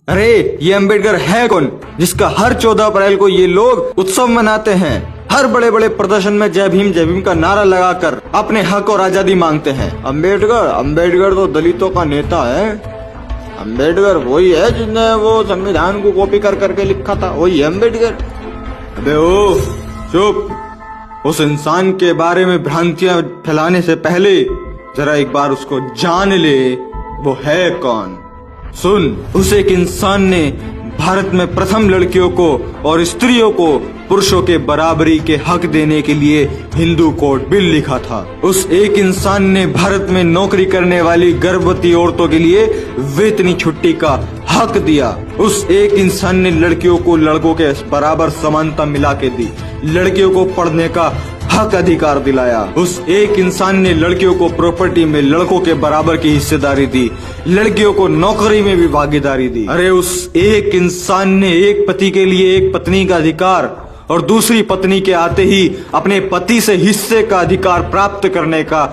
अरे ये अंबेडकर है कौन जिसका हर 14 अप्रैल को ये लोग उत्सव मनाते हैं? हर बड़े बड़े प्रदर्शन में जय भीम का नारा लगाकर अपने हक और आजादी मांगते हैं। अंबेडकर तो दलितों का नेता है। अंबेडकर वही है जिसने वो संविधान को कॉपी कर करके लिखा था, वही है अंबेडकर। अबे ओ चुप। उस इंसान के बारे में भ्रांतियां फैलाने से पहले जरा एक बार उसको जान ले, वो है कौन। सुन, उस एक इंसान ने भारत में प्रथम लड़कियों को और स्त्रियों को पुरुषों के बराबरी के हक देने के लिए हिंदू कोड बिल लिखा था। उस एक इंसान ने भारत में नौकरी करने वाली गर्भवती औरतों के लिए वेतनी छुट्टी का हक दिया। उस एक इंसान ने लड़कियों को लड़कों के बराबर समानता मिला के दी, लड़कियों को पढ़ने का हक अधिकार दिलाया। उस एक इंसान ने लड़कियों को प्रॉपर्टी में लड़कों के बराबर की हिस्सेदारी दी, लड़कियों को नौकरी में भी भागीदारी दी। अरे उस एक इंसान ने एक पति के लिए एक पत्नी का अधिकार और दूसरी पत्नी के आते ही अपने पति से हिस्से का अधिकार प्राप्त करने का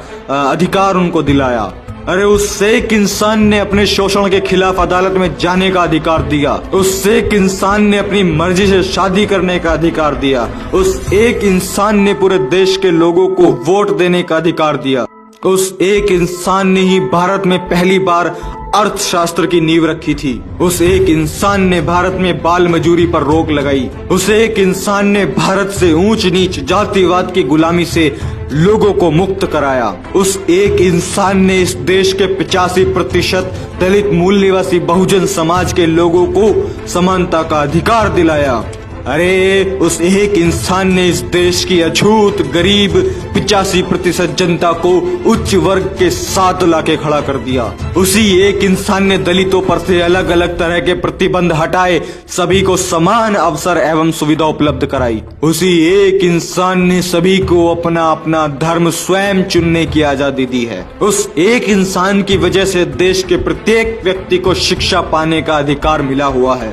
अधिकार उनको दिलाया। अरे उस एक इंसान ने अपने शोषण के खिलाफ अदालत में जाने का अधिकार दिया। उस एक इंसान ने अपनी मर्जी से शादी करने का अधिकार दिया। उस एक इंसान ने पूरे देश के लोगों को वोट देने का अधिकार दिया। उस एक इंसान ने ही भारत में पहली बार अर्थशास्त्र की नींव रखी थी। उस एक इंसान ने भारत में बाल मजूरी पर रोक लगाई। उस एक इंसान ने भारत से ऊंच नीच जातिवाद की गुलामी से लोगों को मुक्त कराया। उस एक इंसान ने इस देश के 85% दलित मूल निवासी बहुजन समाज के लोगों को समानता का अधिकार दिलाया। अरे उस एक इंसान ने इस देश की अछूत गरीब 85% जनता को उच्च वर्ग के साथ लाके खड़ा कर दिया। उसी एक इंसान ने दलितों पर से अलग अलग तरह के प्रतिबंध हटाए, सभी को समान अवसर एवं सुविधा उपलब्ध कराई। उसी एक इंसान ने सभी को अपना अपना धर्म स्वयं चुनने की आजादी दी है। उस एक इंसान की वजह से देश के प्रत्येक व्यक्ति को शिक्षा पाने का अधिकार मिला हुआ है।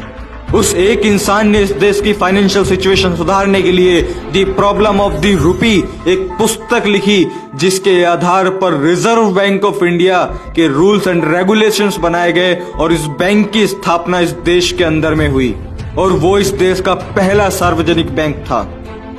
उस एक इंसान ने इस देश की फाइनेंशियल सिचुएशन सुधारने के लिए the problem of the rupee एक पुस्तक लिखी, जिसके आधार पर रिजर्व बैंक ऑफ इंडिया के रूल्स एंड रेगुलेशंस बनाए गए और इस बैंक की स्थापना इस देश के अंदर में हुई और वो इस देश का पहला सार्वजनिक बैंक था।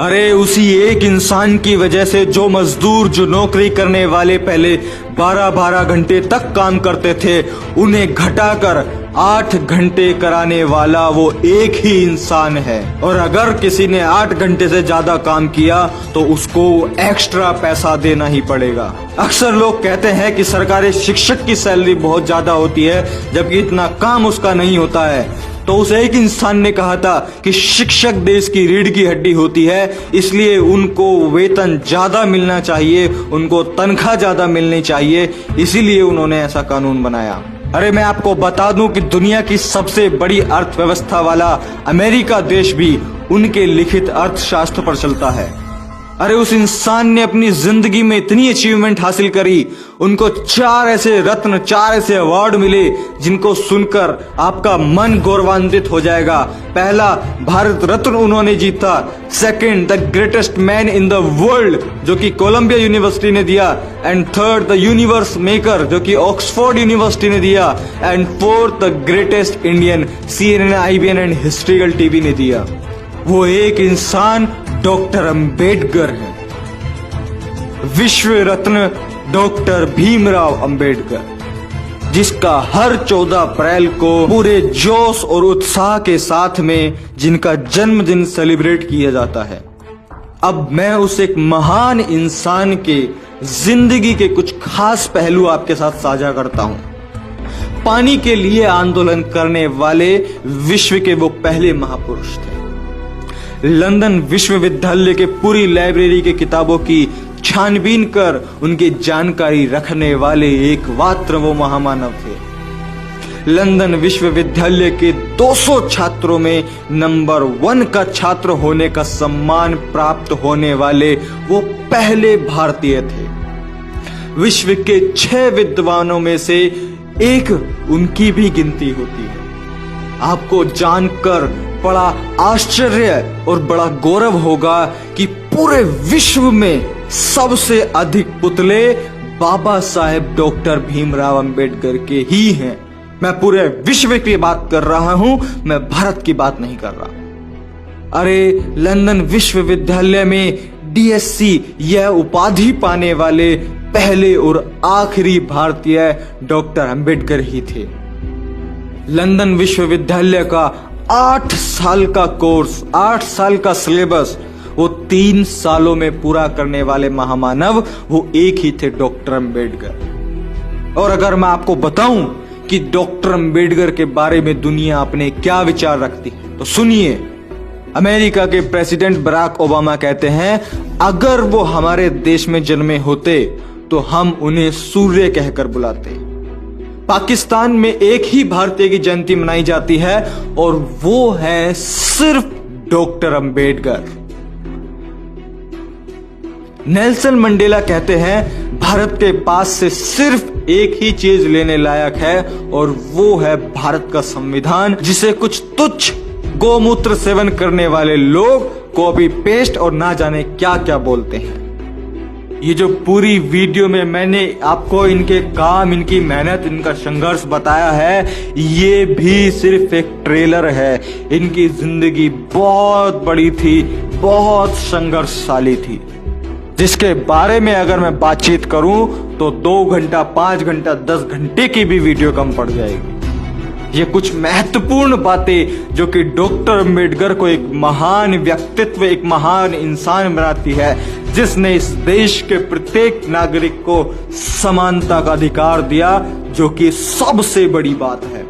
अरे उसी एक इंसान की वजह से जो मजदूर, जो नौकरी करने वाले पहले 12-12 घंटे तक काम करते थे, उन्हें घटाकर 8 घंटे कराने वाला वो एक ही इंसान है। और अगर किसी ने 8 घंटे से ज्यादा काम किया तो उसको एक्स्ट्रा पैसा देना ही पड़ेगा। अक्सर लोग कहते हैं कि सरकारी शिक्षक की सैलरी बहुत ज्यादा होती है, जबकि इतना काम उसका नहीं होता है। तो उस एक इंसान ने कहा था कि शिक्षक देश की रीढ़ की हड्डी होती है, इसलिए उनको वेतन ज्यादा मिलना चाहिए, उनको तनख्वाह ज्यादा मिलनी चाहिए, इसीलिए उन्होंने ऐसा कानून बनाया। अरे मैं आपको बता दूं कि दुनिया की सबसे बड़ी अर्थव्यवस्था वाला अमेरिका देश भी उनके लिखित अर्थशास्त्र पर चलता है। अरे उस इंसान ने अपनी जिंदगी में इतनी अचीवमेंट हासिल करी, उनको 4 ऐसे रत्न, 4 ऐसे अवार्ड मिले जिनको सुनकर आपका मन गौरवान्वित हो जाएगा। पहला, भारत रत्न उन्होंने जीता। Second, the greatest man in the world, जो कि कोलंबिया यूनिवर्सिटी ने दिया। And third, the universe maker, जो कि ऑक्सफोर्ड यूनिवर्सिटी ने दिया। And fourth, the greatest Indian, CNN, IBN and historical TV ने दिया। वो एक इंसान डॉक्टर अंबेडकर है, विश्व रत्न डॉक्टर भीमराव अंबेडकर, जिसका हर 14 अप्रैल को पूरे जोश और उत्साह के साथ में जिनका जन्मदिन सेलिब्रेट किया जाता है। अब मैं उस एक महान इंसान के जिंदगी के कुछ खास पहलू आपके साथ साझा करता हूं। पानी के लिए आंदोलन करने वाले विश्व के वो पहले महापुरुष थे। लंदन विश्वविद्यालय के पूरी लाइब्रेरी के किताबों की छानबीन कर उनकी जानकारी रखने वाले एकमात्र वो महामानव थे। लंदन विश्वविद्यालय के 200 छात्रों में नंबर 1 का छात्र होने का सम्मान प्राप्त होने वाले वो पहले भारतीय थे। विश्व के 6 विद्वानों में से एक उनकी भी गिनती होती है। आपको जानकर बड़ा आश्चर्य और बड़ा गौरव होगा कि पूरे विश्व में सबसे अधिक पुतले बाबा साहेब डॉक्टर भीमराव अंबेडकर के ही हैं। मैं पूरे विश्व की बात कर रहा हूं, मैं भारत की बात नहीं कर रहा। अरे लंदन विश्वविद्यालय में डीएससी यह उपाधि पाने वाले पहले और आखिरी भारतीय डॉक्टर अंबेडकर ही थे। लंदन विश्वविद्यालय का 8 साल का कोर्स, 8 साल का सिलेबस वो 3 सालों में पूरा करने वाले महामानव वो एक ही थे, डॉक्टर अंबेडकर। और अगर मैं आपको बताऊं कि डॉक्टर अंबेडकर के बारे में दुनिया अपने क्या विचार रखती है तो सुनिए। अमेरिका के प्रेसिडेंट बराक ओबामा कहते हैं, अगर वो हमारे देश में जन्मे होते तो हम उन्हें सूर्य कहकर बुलाते। पाकिस्तान में एक ही भारतीय की जयंती मनाई जाती है और वो है सिर्फ डॉक्टर अंबेडकर। नेल्सन मंडेला कहते हैं, भारत के पास से सिर्फ एक ही चीज लेने लायक है और वो है भारत का संविधान, जिसे कुछ तुच्छ गोमूत्र सेवन करने वाले लोग कॉपी पेस्ट और ना जाने क्या क्या बोलते हैं। ये जो पूरी वीडियो में मैंने आपको इनके काम, इनकी मेहनत, इनका संघर्ष बताया है, ये भी सिर्फ एक ट्रेलर है। इनकी जिंदगी बहुत बड़ी थी, बहुत संघर्षशाली थी, जिसके बारे में अगर मैं बातचीत करूं तो 2 घंटा, 5 घंटा, 10 घंटे की भी वीडियो कम पड़ जाएगी। ये कुछ महत्वपूर्ण बातें जो कि डॉक्टर अंबेडकर को एक महान व्यक्तित्व, एक महान इंसान बनाती है, जिसने इस देश के प्रत्येक नागरिक को समानता का अधिकार दिया, जो कि सबसे बड़ी बात है।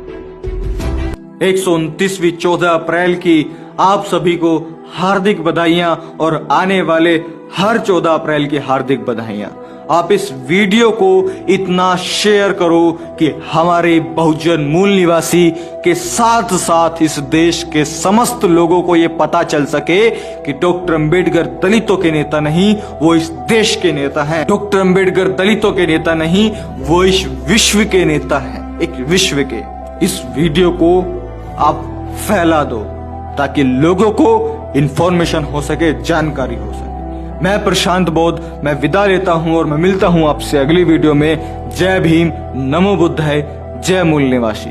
129वीं 14 अप्रैल की आप सभी को हार्दिक बधाइयां और आने वाले हर 14 अप्रैल की हार्दिक बधाइयां। आप इस वीडियो को इतना शेयर करो कि हमारे बहुजन मूल निवासी के साथ साथ इस देश के समस्त लोगों को यह पता चल सके कि डॉक्टर अंबेडकर दलितों के नेता नहीं, वो इस देश के नेता हैं। डॉक्टर अंबेडकर दलितों के नेता नहीं, वो इस विश्व के नेता हैं, एक विश्व के। इस वीडियो को आप फैला दो ताकि लोगों को इंफॉर्मेशन हो सके, जानकारी हो सके। मैं प्रशांत बोध, मैं विदा लेता हूं और मैं मिलता हूं आपसे अगली वीडियो में। जय भीम, नमो बुद्धाय, जय मूल निवासी।